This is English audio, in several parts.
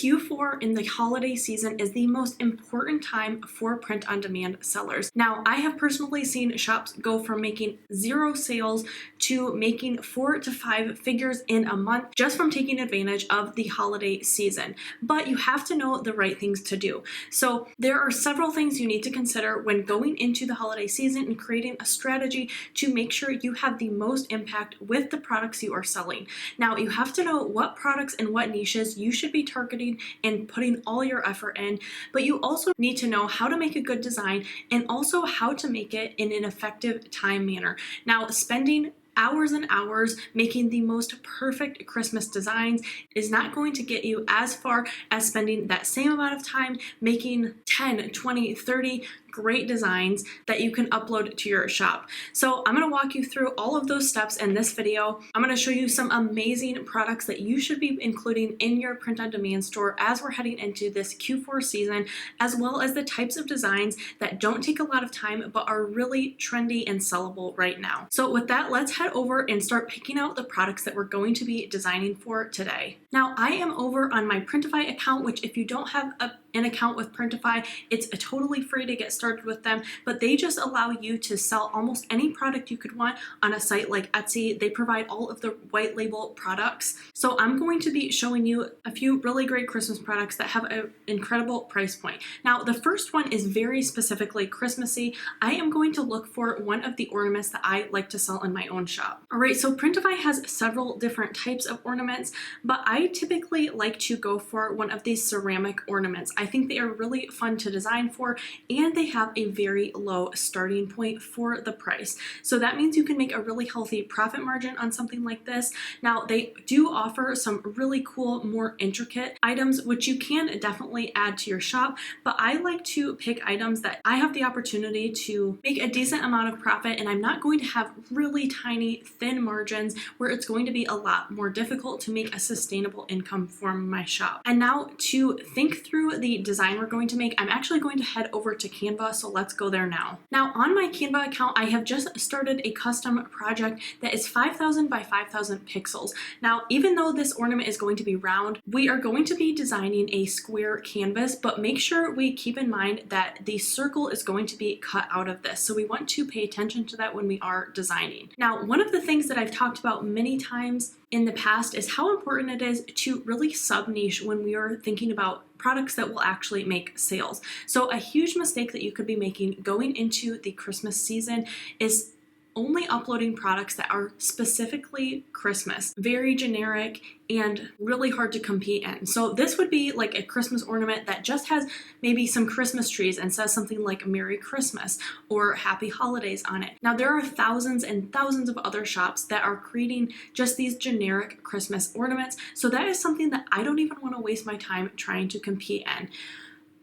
Q4 in the holiday season is the most important time for print-on-demand sellers. Now, I have personally seen shops go from making 0 sales to making 4 to 5 figures in a month just from taking advantage of the holiday season. But you have to know the right things to do. So there are several things you need to consider when going into the holiday season and creating a strategy to make sure you have the most impact with the products you are selling. Now, you have to know what products and what niches you should be targeting and putting all your effort in, but you also need to know how to make a good design and also how to make it in an effective time manner. Now, spending hours and hours making the most perfect Christmas designs is not going to get you as far as spending that same amount of time making 10, 20, 30 great designs that you can upload to your shop. So I'm going to walk you through all of those steps in this video. I'm going to show you some amazing products that you should be including in your print-on-demand store as we're heading into this Q4 season, as well as the types of designs that don't take a lot of time but are really trendy and sellable right now. So with that, let's head over and start picking out the products that we're going to be designing for today. Now, I am over on my Printify account, which if you don't have an account with Printify, it's totally free to get started with them, but they just allow you to sell almost any product you could want on a site like Etsy. They provide all of the white label products. So I'm going to be showing you a few really great Christmas products that have an incredible price point. Now, the first one is very specifically Christmassy. I am going to look for one of the ornaments that I like to sell in my own shop. All right, so Printify has several different types of ornaments, but I typically like to go for one of these ceramic ornaments. I think they are really fun to design for, and they have a very low starting point for the price. So that means you can make a really healthy profit margin on something like this. Now, they do offer some really cool, more intricate items, which you can definitely add to your shop, but I like to pick items that I have the opportunity to make a decent amount of profit, and I'm not going to have really tiny, thin margins where it's going to be a lot more difficult to make a sustainable income from my shop. And now to think through the design we're going to make, I'm actually going to head over to Canva, so let's go there now. Now, on my Canva account, I have just started a custom project that is 5,000 by 5,000 pixels. Now, even though this ornament is going to be round, we are going to be designing a square canvas, but make sure we keep in mind that the circle is going to be cut out of this. So we want to pay attention to that when we are designing. Now, one of the things that I've talked about many times in the past is how important it is to really sub-niche when we are thinking about products that will actually make sales. So a huge mistake that you could be making going into the Christmas season is only uploading products that are specifically Christmas, very generic and really hard to compete in. So this would be like a Christmas ornament that just has maybe some Christmas trees and says something like Merry Christmas or Happy Holidays on it. Now, there are thousands and thousands of other shops that are creating just these generic Christmas ornaments. So that is something that I don't even want to waste my time trying to compete in.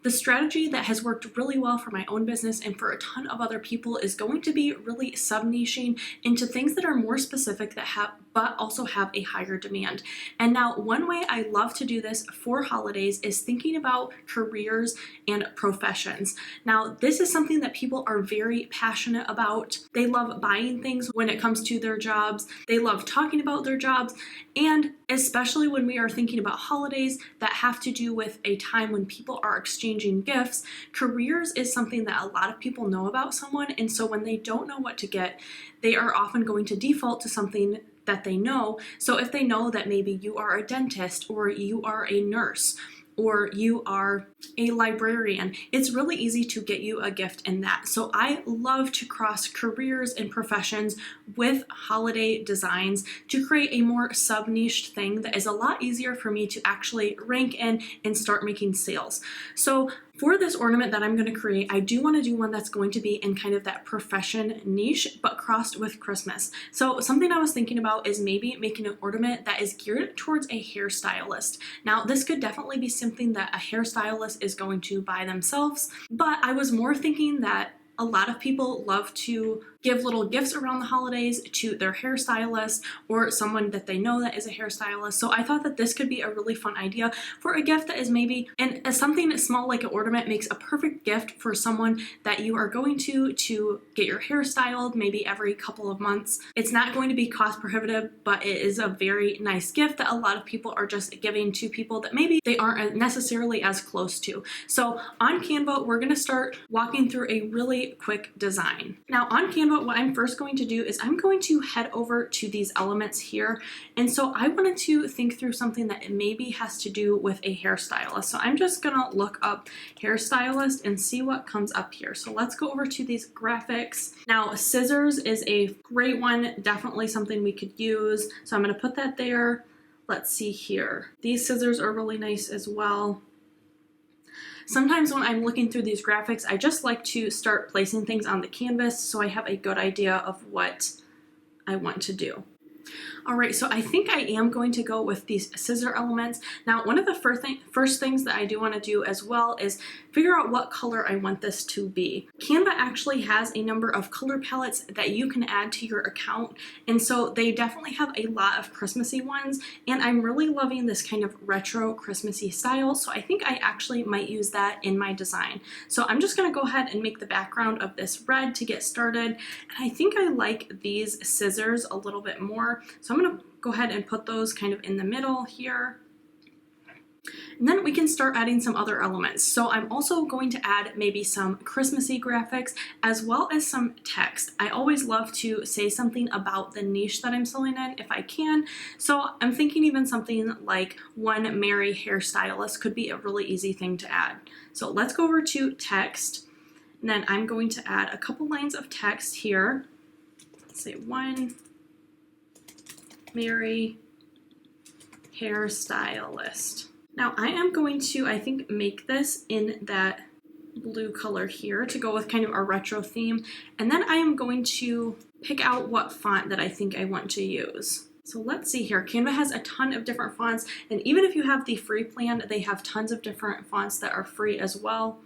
The strategy that has worked really well for my own business and for a ton of other people is going to be really sub-niching into things that are more specific but also have a higher demand. And now, one way I love to do this for holidays is thinking about careers and professions. Now, this is something that people are very passionate about. They love buying things when it comes to their jobs. They love talking about their jobs. And especially when we are thinking about holidays that have to do with a time when people are exchanging gifts, careers is something that a lot of people know about someone. And so when they don't know what to get, they are often going to default to something that they know. So if they know that maybe you are a dentist or you are a nurse or you are a librarian, it's really easy to get you a gift in that. So I love to cross careers and professions with holiday designs to create a more sub-niched thing that is a lot easier for me to actually rank in and start making sales. So for this ornament that I'm going to create, I do want to do one that's going to be in kind of that profession niche, but crossed with Christmas. So something I was thinking about is maybe making an ornament that is geared towards a hairstylist. Now, this could definitely be something that a hairstylist is going to buy themselves, but I was more thinking that a lot of people love to give little gifts around the holidays to their hairstylist or someone that they know that is a hairstylist. So I thought that this could be a really fun idea for a gift that is maybe, and something small like an ornament makes a perfect gift for someone that you are going to get your hair styled maybe every couple of months. It's not going to be cost prohibitive, but it is a very nice gift that a lot of people are just giving to people that maybe they aren't necessarily as close to. So on Canva, we're going to start walking through a really quick design. Now on Canva, what I'm first going to do is I'm going to head over to these elements here. And so I wanted to think through something that maybe has to do with a hairstylist. So I'm just gonna look up hairstylist and see what comes up here. So let's go over to these graphics. Now scissors is a great one, definitely something we could use. So I'm gonna put that there. Let's see here. These scissors are really nice as well. Sometimes when I'm looking through these graphics, I just like to start placing things on the canvas so I have a good idea of what I want to do. All right, so I think I am going to go with these scissor elements. Now, one of the first things that I do want to do as well is figure out what color I want this to be. Canva actually has a number of color palettes that you can add to your account, and so they definitely have a lot of Christmassy ones, and I'm really loving this kind of retro Christmassy style, so I think I actually might use that in my design. So I'm just going to go ahead and make the background of this red to get started, and I think I like these scissors a little bit more, so I'm going to go ahead and put those kind of in the middle here. And then we can start adding some other elements. So I'm also going to add maybe some Christmassy graphics as well as some text. I always love to say something about the niche that I'm selling in if I can. So I'm thinking even something like One Merry Hairstylist could be a really easy thing to add. So let's go over to text. And then I'm going to add a couple lines of text here. Let's say One Merry Hairstylist. Now I am going to, I think, make this in that blue color here to go with kind of our retro theme. And then I am going to pick out what font that I think I want to use. So let's see here. Canva has a ton of different fonts, and even if you have the free plan, they have tons of different fonts that are free as well.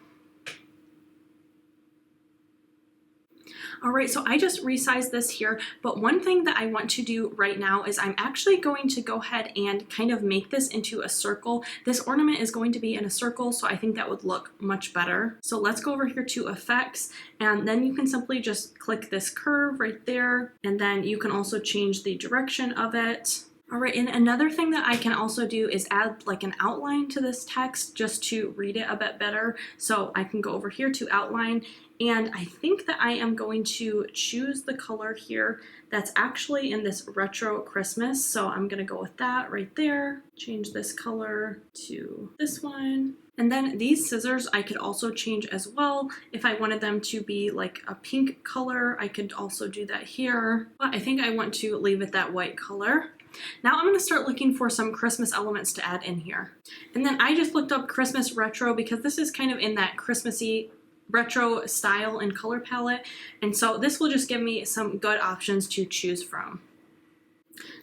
All right, so I just resized this here, but one thing that I want to do right now is I'm actually going to go ahead and kind of make this into a circle. This ornament is going to be in a circle, so I think that would look much better. So let's go over here to effects, and then you can simply just click this curve right there, and then you can also change the direction of it. All right, and another thing that I can also do is add like an outline to this text just to read it a bit better. So I can go over here to outline, and I think that I am going to choose the color here that's actually in this retro Christmas. So I'm gonna go with that right there. Change this color to this one. And then these scissors I could also change as well. If I wanted them to be like a pink color, I could also do that here. But I think I want to leave it that white color. Now I'm going to start looking for some Christmas elements to add in here. And then I just looked up Christmas retro because this is kind of in that Christmassy retro style and color palette. And so this will just give me some good options to choose from.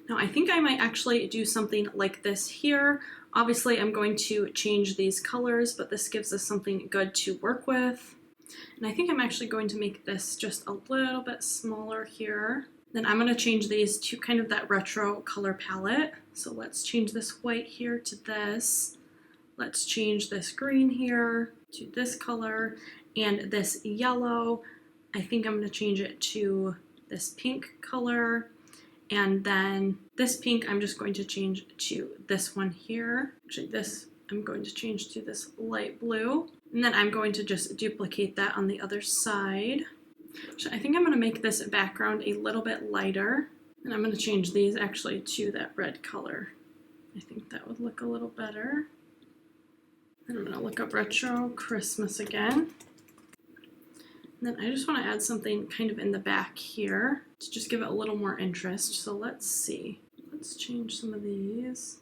Now I think I might actually do something like this here. Obviously I'm going to change these colors, but this gives us something good to work with. And I think I'm actually going to make this just a little bit smaller here. Then I'm going to change these to kind of that retro color palette. So let's change this white here to this. Let's change this green here to this color, and this yellow, I think I'm going to change it to this pink color. And then this pink, I'm just going to change to this one here. Actually, this I'm going to change to this light blue. And then I'm going to just duplicate that on the other side. So I think I'm going to make this background a little bit lighter, and I'm going to change these actually to that red color. I think that would look a little better. And I'm going to look up retro Christmas again. And then I just want to add something kind of in the back here to just give it a little more interest. So let's see. Let's change some of these.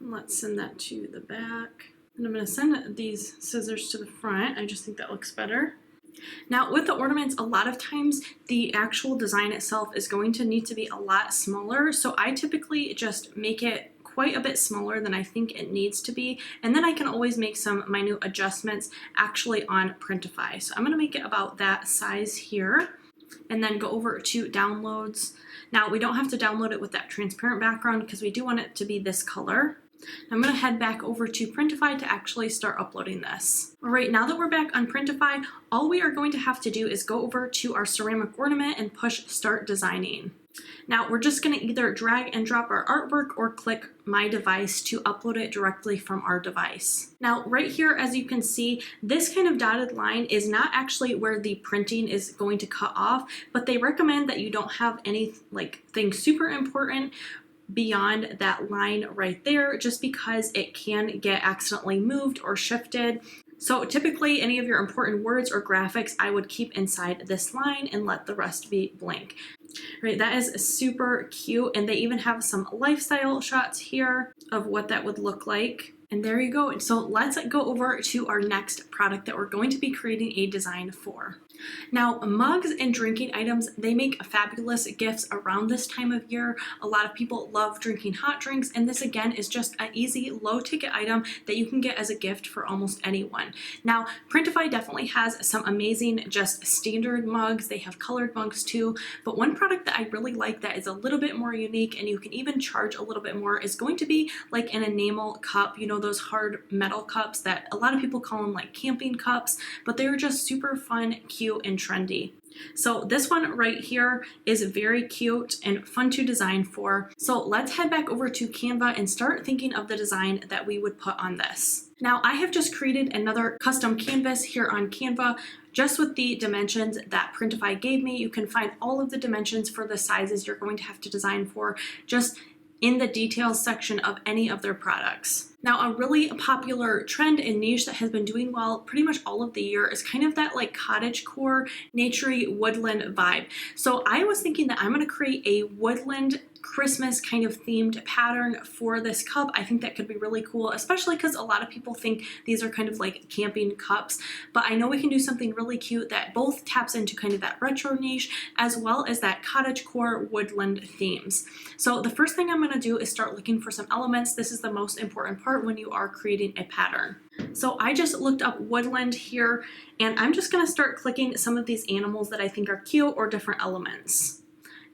And let's send that to the back. And I'm going to send these scissors to the front. I just think that looks better. Now with the ornaments, a lot of times the actual design itself is going to need to be a lot smaller. So I typically just make it quite a bit smaller than I think it needs to be, and then I can always make some minute adjustments actually on Printify. So I'm going to make it about that size here, and then go over to downloads. Now we don't have to download it with that transparent background because we do want it to be this color. I'm going to head back over to Printify to actually start uploading this. All right, now that we're back on Printify, all we are going to have to do is go over to our ceramic ornament and push Start Designing. Now we're just going to either drag and drop our artwork or click My Device to upload it directly from our device. Now right here, as you can see, this kind of dotted line is not actually where the printing is going to cut off, but they recommend that you don't have anything super important beyond that line right there, just because it can get accidentally moved or shifted. So typically any of your important words or graphics I would keep inside this line and let the rest be blank. Right, that is super cute, and they even have some lifestyle shots here of what that would look like. And there you go. So let's go over to our next product that we're going to be creating a design for. Now, mugs and drinking items, they make fabulous gifts around this time of year. A lot of people love drinking hot drinks, and this again is just an easy, low-ticket item that you can get as a gift for almost anyone. Now, Printify definitely has some amazing just standard mugs. They have colored mugs too, but one product that I really like that is a little bit more unique and you can even charge a little bit more is going to be like an enamel cup. You know, those hard metal cups that a lot of people call them like camping cups, but they're just super fun, cute, and trendy. So this one right here is very cute and fun to design for. So let's head back over to Canva and start thinking of the design that we would put on this. Now I have just created another custom canvas here on Canva just with the dimensions that Printify gave me. You can find all of the dimensions for the sizes you're going to have to design for just in the details section of any of their products. Now, a really popular trend and niche that has been doing well pretty much all of the year is kind of that like cottagecore, naturey, woodland vibe. So I was thinking that I'm going to create a woodland Christmas kind of themed pattern for this cup. I think that could be really cool, especially because a lot of people think these are kind of like camping cups, but I know we can do something really cute that both taps into kind of that retro niche as well as that cottagecore woodland themes. So the first thing I'm going to do is start looking for some elements. This is the most important part when you are creating a pattern. So I just looked up woodland here, and I'm just going to start clicking some of these animals that I think are cute or different elements.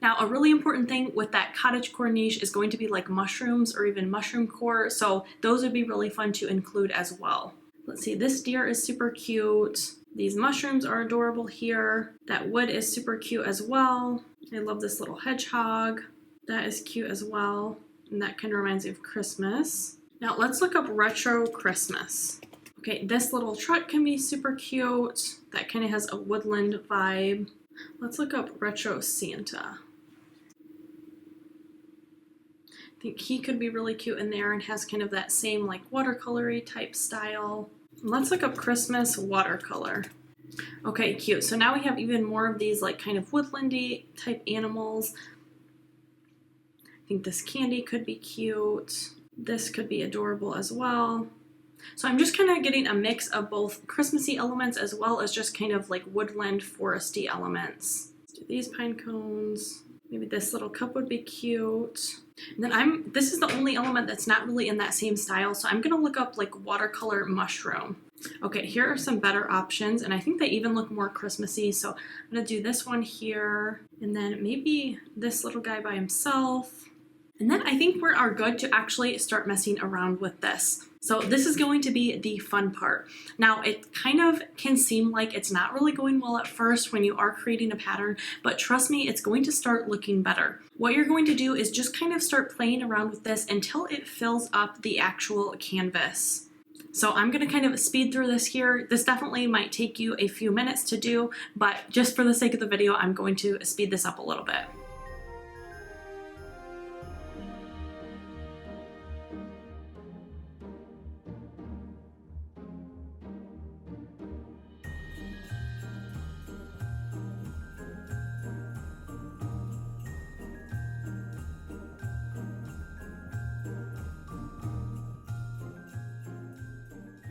Now, a really important thing with that cottagecore niche is going to be like mushrooms or even mushroom core, so those would be really fun to include as well. Let's see, this deer is super cute. These mushrooms are adorable here. That wood is super cute as well. I love this little hedgehog. That is cute as well, and that kind of reminds me of Christmas. Now let's look up retro Christmas. Okay, this little truck can be super cute. That kind of has a woodland vibe. Let's look up retro Santa. I think he could be really cute in there and has kind of that same like watercolory type style. Let's look up Christmas watercolor. Okay, cute. So now we have even more of these like kind of woodlandy type animals. I think this candy could be cute. This could be adorable as well. So I'm just kind of getting a mix of both Christmassy elements as well as just kind of like woodland foresty elements. Let's do these pine cones. Maybe this little cup would be cute. And then this is the only element that's not really in that same style, so I'm gonna look up like watercolor mushroom. Okay, here are some better options, and I think they even look more Christmassy, so I'm gonna do this one here, and then maybe this little guy by himself. And then I think we are good to actually start messing around with this. So this is going to be the fun part. Now it kind of can seem like it's not really going well at first when you are creating a pattern, but trust me, it's going to start looking better. What you're going to do is just kind of start playing around with this until it fills up the actual canvas. So I'm going to kind of speed through this here. This definitely might take you a few minutes to do, but just for the sake of the video, I'm going to speed this up a little bit.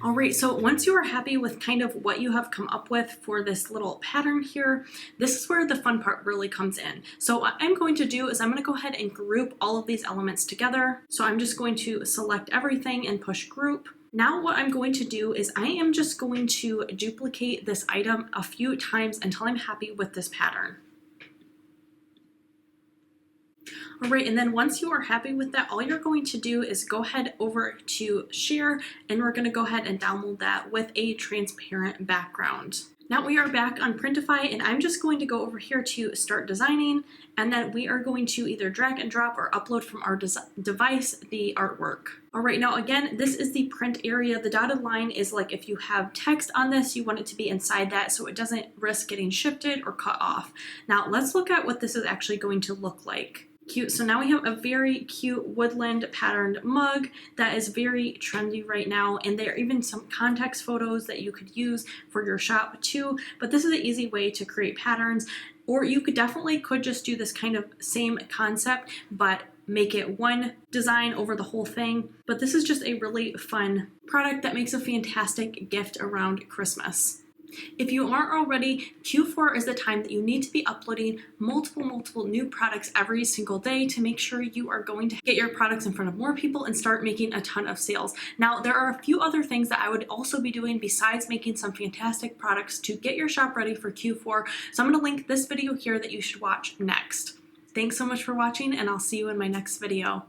All right, so once you are happy with kind of what you have come up with for this little pattern here, this is where the fun part really comes in. So what I'm going to do is I'm going to go ahead and group all of these elements together. So I'm just going to select everything and push group. Now what I'm going to do is I am just going to duplicate this item a few times until I'm happy with this pattern. All right, and then once you are happy with that, all you're going to do is go ahead over to share, and we're going to go ahead and download that with a transparent background. Now we are back on Printify, and I'm just going to go over here to start designing, and then we are going to either drag and drop or upload from our device the artwork. All right, now again, this is the print area. The dotted line is like if you have text on this, you want it to be inside that so it doesn't risk getting shifted or cut off. Now let's look at what this is actually going to look like. Cute. So now we have a very cute woodland patterned mug that is very trendy right now, and there are even some context photos that you could use for your shop too. But this is an easy way to create patterns, or you could just do this kind of same concept but make it one design over the whole thing. But this is just a really fun product that makes a fantastic gift around Christmas. If you aren't already, Q4 is the time that you need to be uploading multiple new products every single day to make sure you are going to get your products in front of more people and start making a ton of sales. Now, there are a few other things that I would also be doing besides making some fantastic products to get your shop ready for Q4. So I'm going to link this video here that you should watch next. Thanks so much for watching, and I'll see you in my next video.